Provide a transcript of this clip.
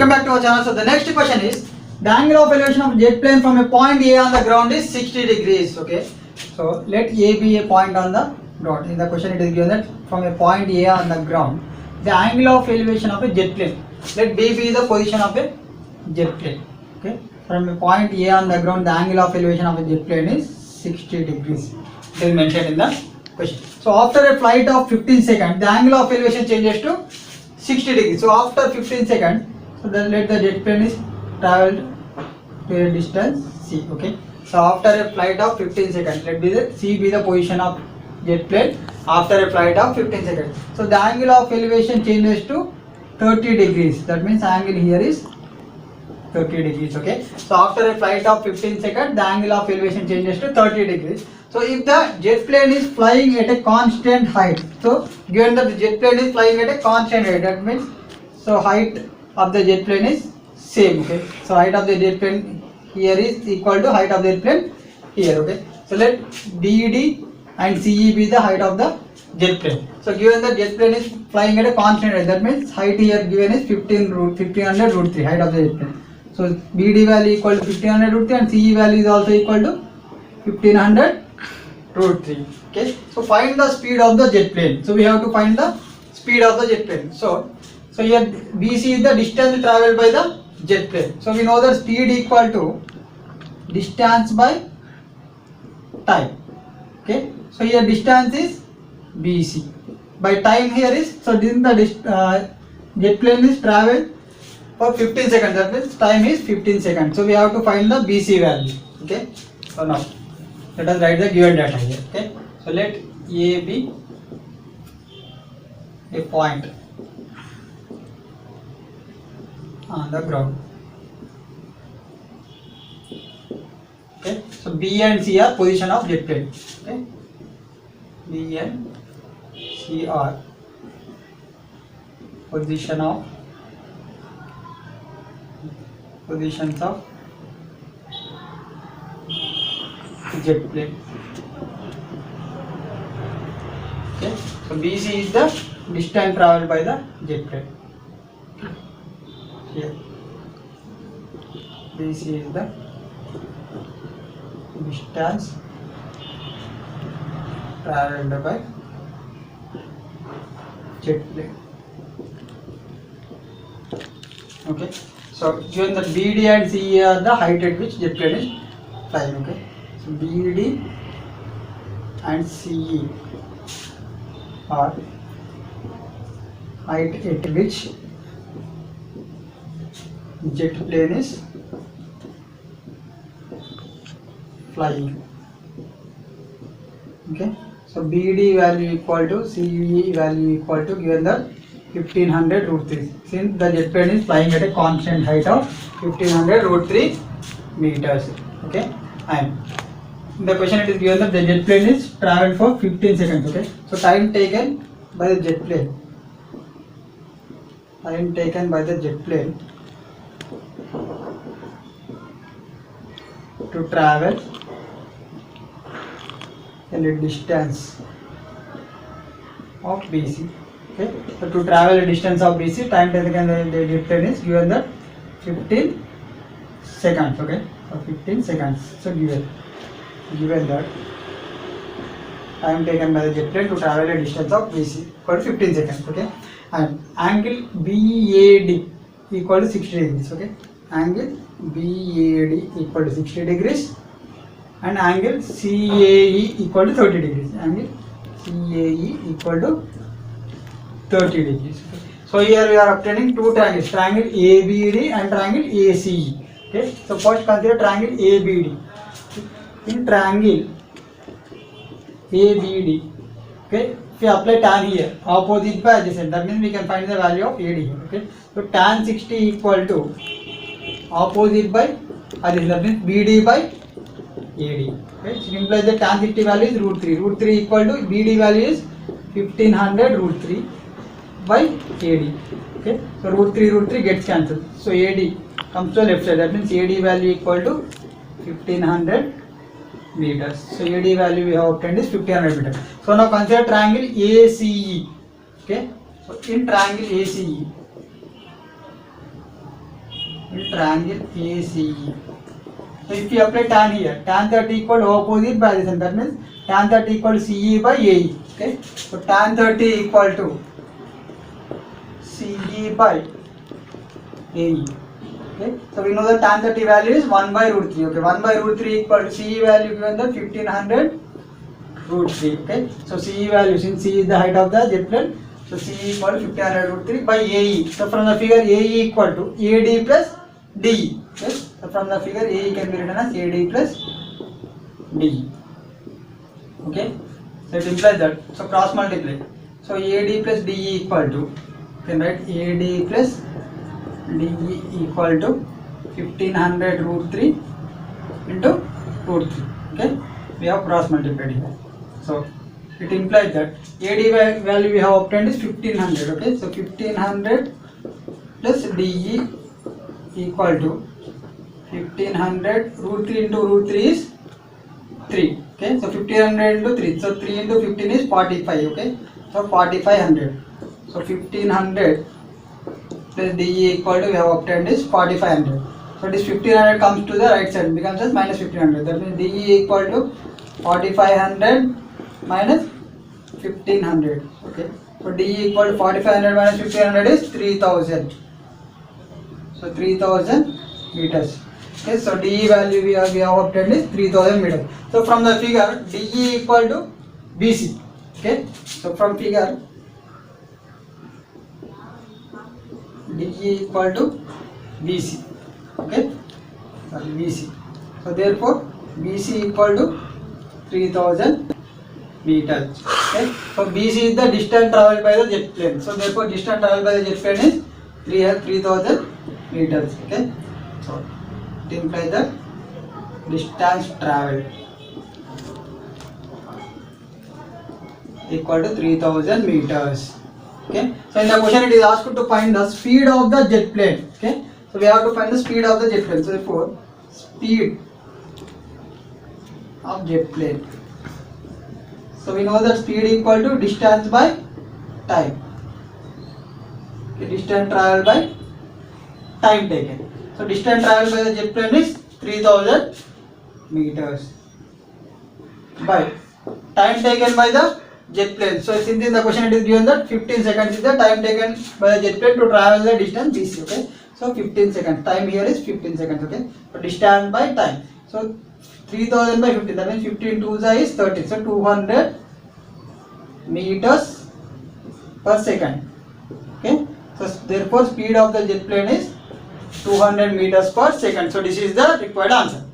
Welcome back to our channel. So the next question is the angle of elevation of jet plane from a point A on the ground is 60 degrees. Okay. So let A be a point on the ground. In the question it is given that from a point A on the ground, the angle of elevation of a jet plane. Let B be the position of a jet plane. Okay. From a point A on the ground, the angle of elevation of a jet plane is 60 degrees. It is mentioned in the question. So after a flight of 15 seconds, the angle of elevation changes to 60 degrees. So after 15 seconds, so then let the jet plane is traveled to a distance c. Okay. So after a flight of 15 seconds, let be the c be the position of jet plane after a flight of 15 seconds. So the angle of elevation changes to 30 degrees. That means angle here is 30 degrees. Okay. So after a flight of 15 seconds, the angle of elevation changes to 30 degrees. So if the jet plane is flying at a constant height, so given that the jet plane is flying at a constant height, that means so height of the jet plane is same. Okay. So height of the jet plane here is equal to height of the jet plane here. Okay. So let DD and CE be the height of the jet plane. So given that jet plane is flying at a constant height, that means height here given is 1500 root 3 height of the jet plane. So BD value equal to 1500 root 3 and CE value is also equal to 1500 root 3. Okay. So find the speed of the jet plane. So we have to find the speed of the jet plane. So here BC is the distance traveled by the jet plane. So we know that speed equal to distance by time. Okay. So here distance is BC. By time here is, so this is the jet plane is traveled for 15 seconds. That means time is 15 seconds. So we have to find the BC value. Okay. So now let us write the given data here. Okay. So let A be a point on the ground. Okay. So B and C are position of jet plane. Okay. B and C are positions of jet plane. Okay. So BC is the distance traveled by the jet plane. Here BC is the distance traveled by jet plane. Okay. So given that BD and CE are the height at which jet plane is flying. Okay. So BD and CE are height at which jet plane is flying. Okay. So BD value equal to CE value equal to given the 1500 root 3. Since the jet plane is flying at a constant height of 1500 root 3 meters. Okay. And in the question it is given that the jet plane is traveled for 15 seconds. Okay. So time taken by the jet plane. Time taken by the jet plane to travel in a distance of BC. Okay. So to travel a distance of BC, time taken by the jet plane is given that 15 seconds. Okay. So 15 seconds. So given that time taken by the jet plane to travel a distance of BC equal to 15 seconds. Okay. And angle BAD equal to 60 degrees. Okay. Angle BAD equal to 60 degrees and angle CAE equal to 30 degrees. Angle CAE equal to 30 degrees. Okay. So here we are obtaining two triangles, triangle ABD and triangle ACE. Okay. So first consider triangle ABD. In triangle ABD, okay, if we apply tan here, opposite by adjacent, that means we can find the value of AD here. Okay. So tan 60 equal to opposite by adjacent, that means BD by AD. Okay. So implies the tan 60 value is root 3. Root 3 equal to BD value is 1500 root 3 by AD. Okay. So root 3 gets cancelled. So AD comes to left side. That means AD value equal to 1500 meters. So AD value we have obtained is 1500 meters. So now consider triangle ACE. Okay. So in triangle ACE, in triangle ACE. So if you apply tan here, tan 30 equal to opposite by this, and that means tan 30 equal to CE by AE. Okay, so tan 30 equal to CE by AE. Okay, so we know that tan 30 value is 1 by root 3. Okay, 1 by root 3 equal to CE value given the 1500 root 3. Okay, so CE value, since CE is the height of the jet plane, so CE equal to 1500 root 3 by AE. So from the figure AE equal to AD plus DE. Okay, so from the figure AE can be written as AD plus DE. Okay, so it implies that, so cross multiply. So AD plus DE equal to, you can write AD plus DE equal to 1500 root 3 into root 3. Okay, we have cross multiplied here. So it implies that AD value we have obtained is 1500. Okay, so 1500 plus DE equal to 1500 root 3 into root 3 is 3. Okay, so 1500 into 3, so 3 into 15 is 45. Okay, so 4500. So 1500 plus DE equal to, we have obtained is 4500. So this 1500 comes to the right side, becomes as minus 1500. That means DE equal to 4500 minus 1500. Okay, so DE equal to 4500 minus 1500 is 3000. So 3000 meters. Okay, so DE value we have obtained is 3000 meters. So from the figure DE equal to BC. Okay, so from figure DE equal to BC. Okay, sorry, BC. So therefore BC equal to 3000 meters. Okay, so BC is the distance traveled by the jet plane. So therefore distance traveled by the jet plane is 3000 meters. Okay, so it implies that distance traveled equal to 3000 meters. Okay, so in the question it is asked to find the speed of the jet plane. Okay, so we have to find the speed of the jet plane. So therefore speed of jet plane. So we know that speed equal to distance by time. Okay, distance traveled by time taken. So distance traveled by the jet plane is 3000 meters by time taken by the jet plane. So since in the question it is given that 15 seconds is the time taken by the jet plane to travel the distance BC. Okay, so 15 seconds, time here is 15 seconds. Okay, so distance by time. So 3000 by 15, that means 15 2 is 30. So 200 meters per second. Okay, so therefore speed of the jet plane is 200 meters per second. So this is the required answer.